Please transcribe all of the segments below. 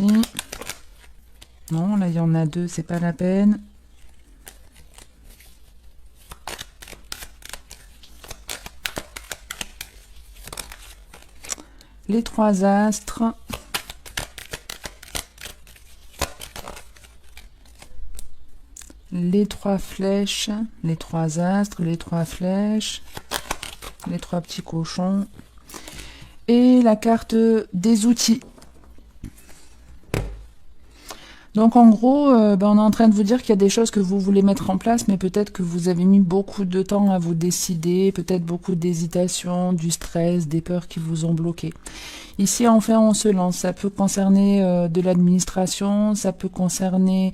hiérarchie. Non, là, il y en a 2, c'est pas la peine. Les 3 astres. Les 3 flèches. Les 3 astres, les 3 flèches. Les 3 petits cochons. Et la carte des outils. Donc en gros, on est en train de vous dire qu'il y a des choses que vous voulez mettre en place, mais peut-être que vous avez mis beaucoup de temps à vous décider, peut-être beaucoup d'hésitation, du stress, des peurs qui vous ont bloqué. Ici, enfin, on se lance. Ça peut concerner de l'administration, ça peut concerner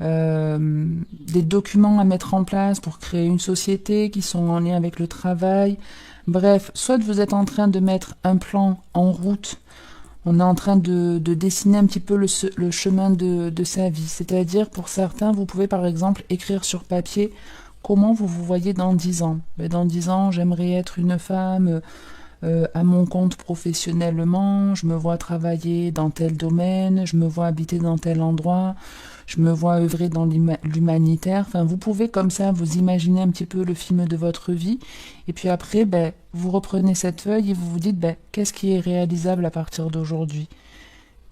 des documents à mettre en place pour créer une société qui sont en lien avec le travail. Bref, soit vous êtes en train de mettre un plan en route. On est en train de dessiner un petit peu le chemin de sa vie. C'est-à-dire, pour certains, vous pouvez par exemple écrire sur papier comment vous vous voyez dans 10 ans. Dans 10 ans, j'aimerais être une femme à mon compte professionnellement, je me vois travailler dans tel domaine, je me vois habiter dans tel endroit, je me vois œuvrer dans l'humanitaire. Enfin, vous pouvez comme ça vous imaginer un petit peu le film de votre vie. Et puis après, vous reprenez cette feuille et vous vous dites, qu'est-ce qui est réalisable à partir d'aujourd'hui?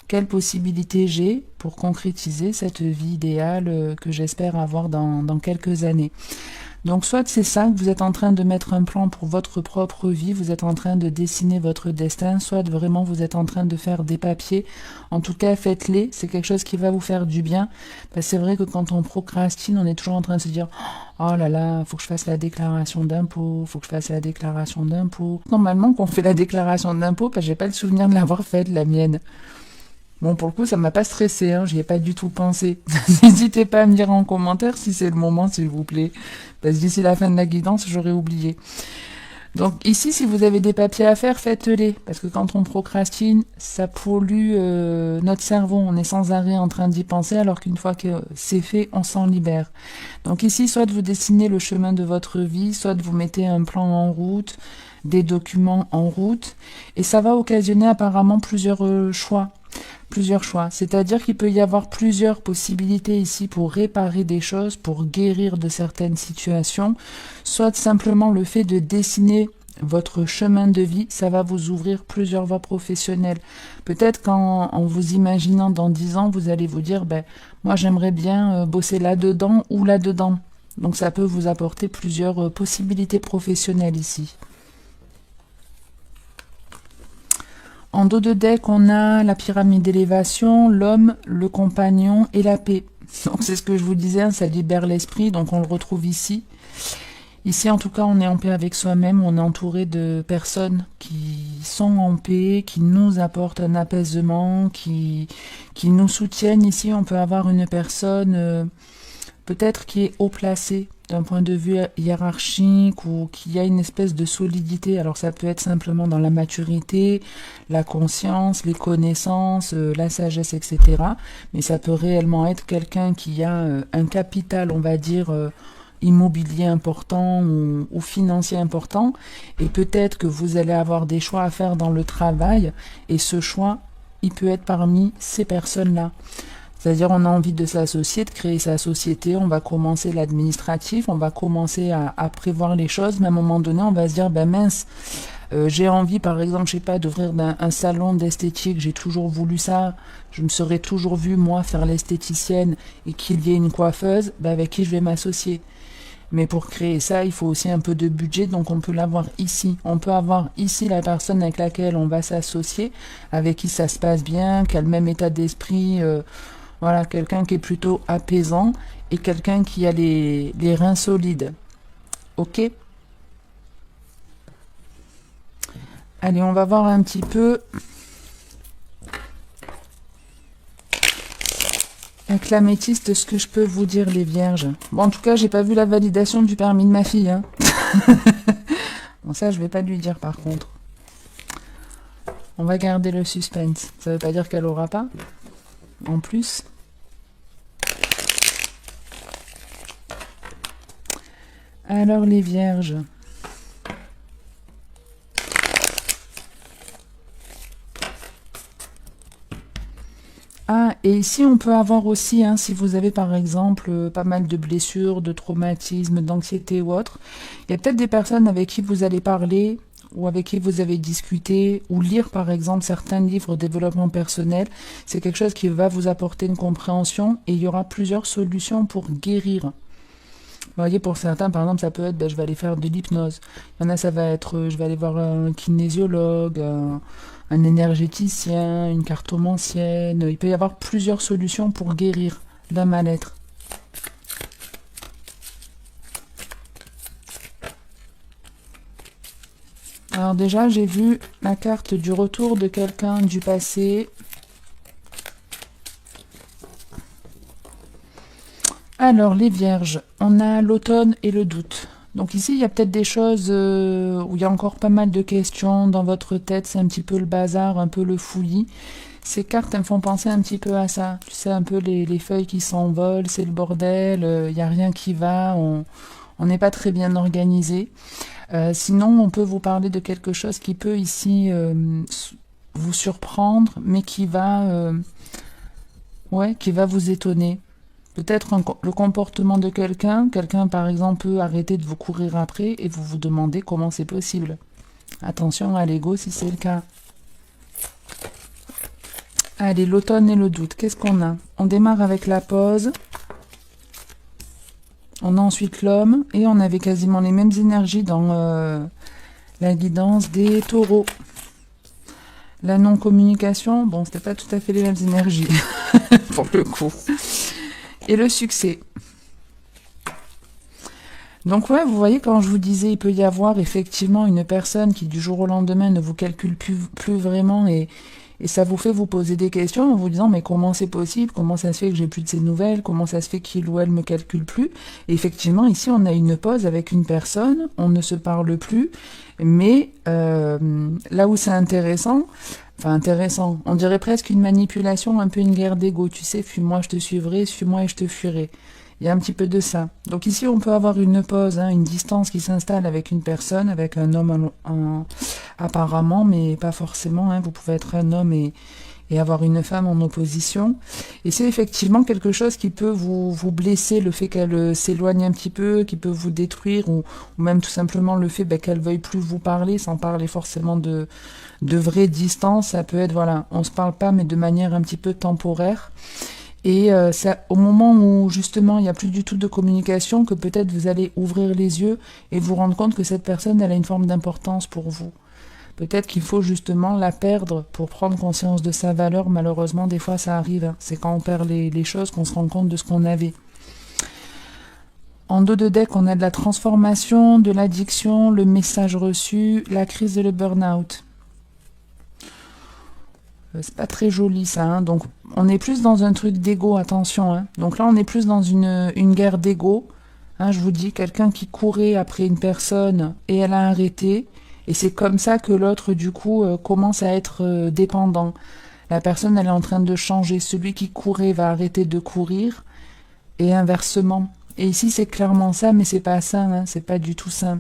Quelles possibilités j'ai pour concrétiser cette vie idéale que j'espère avoir dans quelques années? Donc soit c'est ça, que vous êtes en train de mettre un plan pour votre propre vie, vous êtes en train de dessiner votre destin, soit vraiment vous êtes en train de faire des papiers. En tout cas, faites-les, c'est quelque chose qui va vous faire du bien. C'est vrai que quand on procrastine, on est toujours en train de se dire « Oh là là, faut que je fasse la déclaration d'impôt, faut que je fasse la déclaration d'impôt. » Normalement, quand on fait la déclaration d'impôt, j'ai pas le souvenir de l'avoir faite, la mienne. Bon, pour le coup, ça m'a pas stressé, j'y ai pas du tout pensé. N'hésitez pas à me dire en commentaire si c'est le moment, s'il vous plaît. Parce que d'ici la fin de la guidance, j'aurais oublié. Donc ici, si vous avez des papiers à faire, faites-les. Parce que quand on procrastine, ça pollue notre cerveau. On est sans arrêt en train d'y penser, alors qu'une fois que c'est fait, on s'en libère. Donc ici, soit vous dessinez le chemin de votre vie, soit vous mettez un plan en route, des documents en route. Et ça va occasionner apparemment plusieurs choix. C'est-à-dire qu'il peut y avoir plusieurs possibilités ici pour réparer des choses, pour guérir de certaines situations, soit simplement le fait de dessiner votre chemin de vie, ça va vous ouvrir plusieurs voies professionnelles. Peut-être qu'en vous imaginant dans 10 ans, vous allez vous dire, moi j'aimerais bien bosser là-dedans ou là-dedans. Donc ça peut vous apporter plusieurs possibilités professionnelles ici. En dos de deck, on a la pyramide d'élévation, l'homme, le compagnon et la paix. Donc c'est ce que je vous disais, ça libère l'esprit, donc on le retrouve ici. Ici, en tout cas, on est en paix avec soi-même, on est entouré de personnes qui sont en paix, qui nous apportent un apaisement, qui nous soutiennent. Ici, on peut avoir une personne peut-être qui est haut placée d'un point de vue hiérarchique ou qui a une espèce de solidité. Alors ça peut être simplement dans la maturité, la conscience, les connaissances, la sagesse, etc. Mais ça peut réellement être quelqu'un qui a un capital, on va dire, immobilier important ou financier important. Et peut-être que vous allez avoir des choix à faire dans le travail. Et ce choix, il peut être parmi ces personnes-là. C'est-à-dire on a envie de s'associer, de créer sa société, on va commencer l'administratif, on va commencer à prévoir les choses, mais à un moment donné, on va se dire, mince, j'ai envie, par exemple, je sais pas, d'ouvrir un salon d'esthétique, j'ai toujours voulu ça, je me serais toujours vue, moi, faire l'esthéticienne et qu'il y ait une coiffeuse, avec qui je vais m'associer. Mais pour créer ça, il faut aussi un peu de budget, donc on peut l'avoir ici. On peut avoir ici la personne avec laquelle on va s'associer, avec qui ça se passe bien, qui a le même état d'esprit, voilà, quelqu'un qui est plutôt apaisant et quelqu'un qui a les reins solides. Ok? Allez, on va voir un petit peu avec l'améthyste ce que je peux vous dire, les vierges. Bon, en tout cas, j'ai pas vu la validation du permis de ma fille. Bon, ça, je vais pas lui dire par contre. On va garder le suspense. Ça veut pas dire qu'elle aura pas. En plus. Alors les vierges. Ah, et ici on peut avoir aussi, hein, si vous avez par exemple pas mal de blessures, de traumatismes, d'anxiété ou autre, il y a peut-être des personnes avec qui vous allez parler ou avec qui vous avez discuté ou lire par exemple certains livres de développement personnel. C'est quelque chose qui va vous apporter une compréhension et il y aura plusieurs solutions pour guérir. Vous voyez, pour certains, par exemple, ça peut être, ben, je vais aller faire de l'hypnose. Il y en a, ça va être, je vais aller voir un kinésiologue, un énergéticien, une cartomancienne. Il peut y avoir plusieurs solutions pour guérir d'un mal-être. Alors déjà, j'ai vu la carte du retour de quelqu'un du passé. Alors, les vierges, on a l'automne et le doute. Donc ici, il y a peut-être des choses où il y a encore pas mal de questions dans votre tête. C'est un petit peu le bazar, un peu le fouillis. Ces cartes, elles me font penser un petit peu à ça. Tu sais, un peu les feuilles qui s'envolent, c'est le bordel, il n'y a rien qui va, on n'est pas très bien organisé. Sinon, on peut vous parler de quelque chose qui peut ici vous surprendre, mais qui va vous étonner. Peut-être le comportement de quelqu'un. Quelqu'un, par exemple, peut arrêter de vous courir après et vous vous demandez comment c'est possible. Attention à l'ego si c'est le cas. Allez, l'automne et le doute. Qu'est-ce qu'on a? On démarre avec la pause. On a ensuite l'homme. Et on avait quasiment les mêmes énergies dans la guidance des taureaux. La non-communication, bon, c'était pas tout à fait les mêmes énergies, pour le coup. Et le succès. Donc ouais, vous voyez, quand je vous disais, il peut y avoir effectivement une personne qui du jour au lendemain ne vous calcule plus vraiment et ça vous fait vous poser des questions en vous disant mais comment c'est possible, comment ça se fait que j'ai plus de ces nouvelles, comment ça se fait qu'il ou elle me calcule plus. Et effectivement, ici on a une pause avec une personne, on ne se parle plus, mais là où c'est intéressant, on dirait presque une manipulation, un peu une guerre d'ego, tu sais, fuis-moi je te suivrai, suis-moi et je te fuirai. Il y a un petit peu de ça. Donc ici, on peut avoir une pause, hein, une distance qui s'installe avec une personne, avec un homme apparemment, mais pas forcément. Hein, vous pouvez être un homme et avoir une femme en opposition. Et c'est effectivement quelque chose qui peut vous blesser, le fait qu'elle s'éloigne un petit peu, qui peut vous détruire, ou même tout simplement le fait qu'elle veuille plus vous parler, sans parler forcément de vraie distance. Ça peut être, voilà, on se parle pas, mais de manière un petit peu temporaire. Et c'est au moment où justement il n'y a plus du tout de communication que peut-être vous allez ouvrir les yeux et vous rendre compte que cette personne elle a une forme d'importance pour vous. Peut-être qu'il faut justement la perdre pour prendre conscience de sa valeur. Malheureusement, des fois ça arrive. Hein. C'est quand on perd les choses qu'on se rend compte de ce qu'on avait. En dos de deck, on a de la transformation, de l'addiction, le message reçu, la crise et le burn-out. C'est pas très joli ça, hein. Donc on est plus dans un truc d'ego, attention. Hein. Donc là on est plus dans une guerre d'ego. Hein, je vous dis, quelqu'un qui courait après une personne et elle a arrêté. Et c'est comme ça que l'autre du coup commence à être dépendant. La personne elle est en train de changer. Celui qui courait va arrêter de courir et inversement. Et ici c'est clairement ça, mais c'est pas sain, hein, c'est pas du tout sain.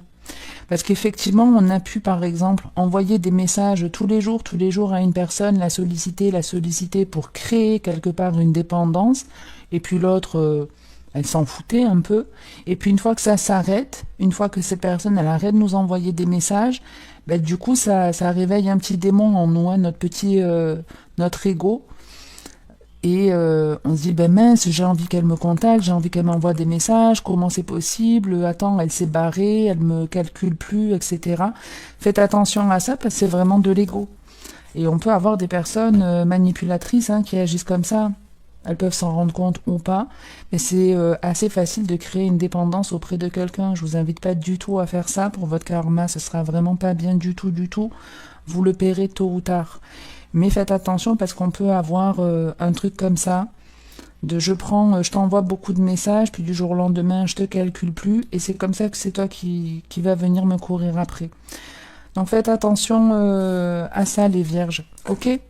Parce qu'effectivement, on a pu, par exemple, envoyer des messages tous les jours à une personne, la solliciter pour créer quelque part une dépendance, et puis l'autre, elle s'en foutait un peu. Et puis une fois que ça s'arrête, une fois que cette personne, elle arrête de nous envoyer des messages, ben, du coup, ça réveille un petit démon en nous, hein, notre ego. Et on se dit, ben mince, j'ai envie qu'elle me contacte, j'ai envie qu'elle m'envoie des messages, comment c'est possible, attends, elle s'est barrée, elle me calcule plus, etc. Faites attention à ça parce que c'est vraiment de l'ego. Et on peut avoir des personnes manipulatrices hein, qui agissent comme ça. Elles peuvent s'en rendre compte ou pas, mais c'est assez facile de créer une dépendance auprès de quelqu'un. Je vous invite pas du tout à faire ça pour votre karma, ce sera vraiment pas bien du tout, du tout. Vous le paierez tôt ou tard. Mais faites attention parce qu'on peut avoir un truc comme ça, je t'envoie beaucoup de messages, puis du jour au lendemain, je te calcule plus, et c'est comme ça que c'est toi qui va venir me courir après. Donc faites attention à ça les vierges, ok?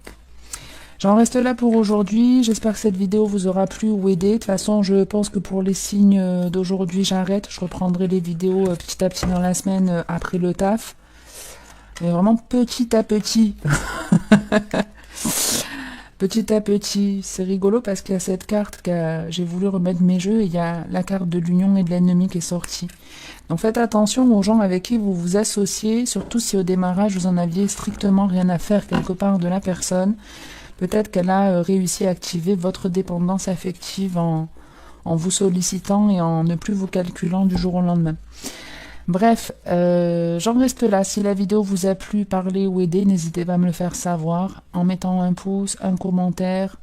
J'en reste là pour aujourd'hui, j'espère que cette vidéo vous aura plu ou aidé. De toute façon, je pense que pour les signes d'aujourd'hui, j'arrête. Je reprendrai les vidéos petit à petit dans la semaine après le taf. Mais vraiment petit à petit. Petit à petit, c'est rigolo parce qu'il y a cette carte que j'ai voulu remettre mes jeux et il y a la carte de l'union et de l'ennemi qui est sortie. Donc faites attention aux gens avec qui vous vous associez, surtout si au démarrage vous en aviez strictement rien à faire quelque part de la personne. Peut-être qu'elle a réussi à activer votre dépendance affective en vous sollicitant et en ne plus vous calculant du jour au lendemain. Bref, j'en reste là. Si la vidéo vous a plu, parlé ou aidé, n'hésitez pas à me le faire savoir en mettant un pouce, un commentaire,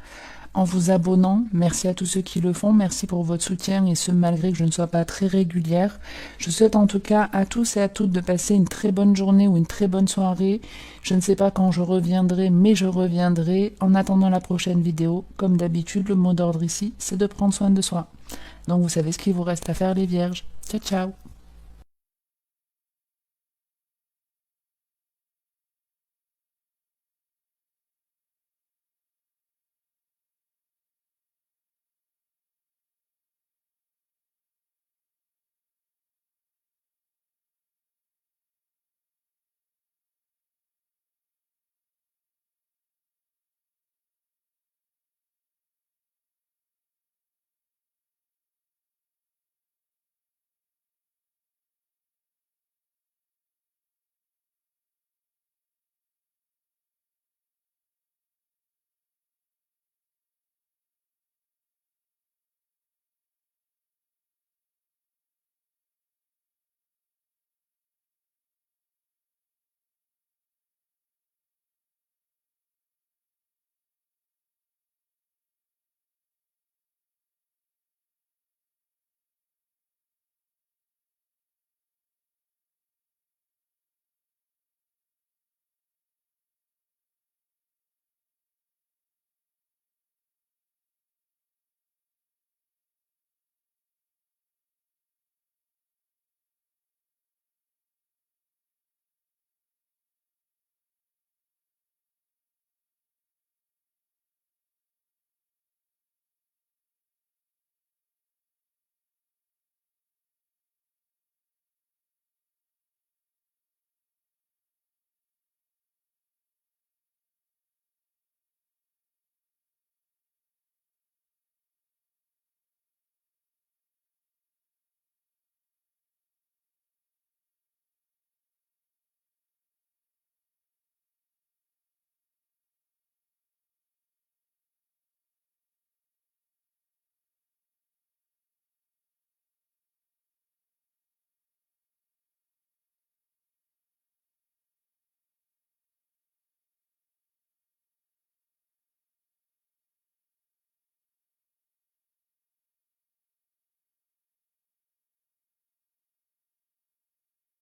en vous abonnant. Merci à tous ceux qui le font. Merci pour votre soutien et ce malgré que je ne sois pas très régulière. Je souhaite en tout cas à tous et à toutes de passer une très bonne journée ou une très bonne soirée. Je ne sais pas quand je reviendrai, mais je reviendrai. En attendant la prochaine vidéo, comme d'habitude, le mot d'ordre ici, c'est de prendre soin de soi. Donc vous savez ce qu'il vous reste à faire les vierges. Ciao ciao.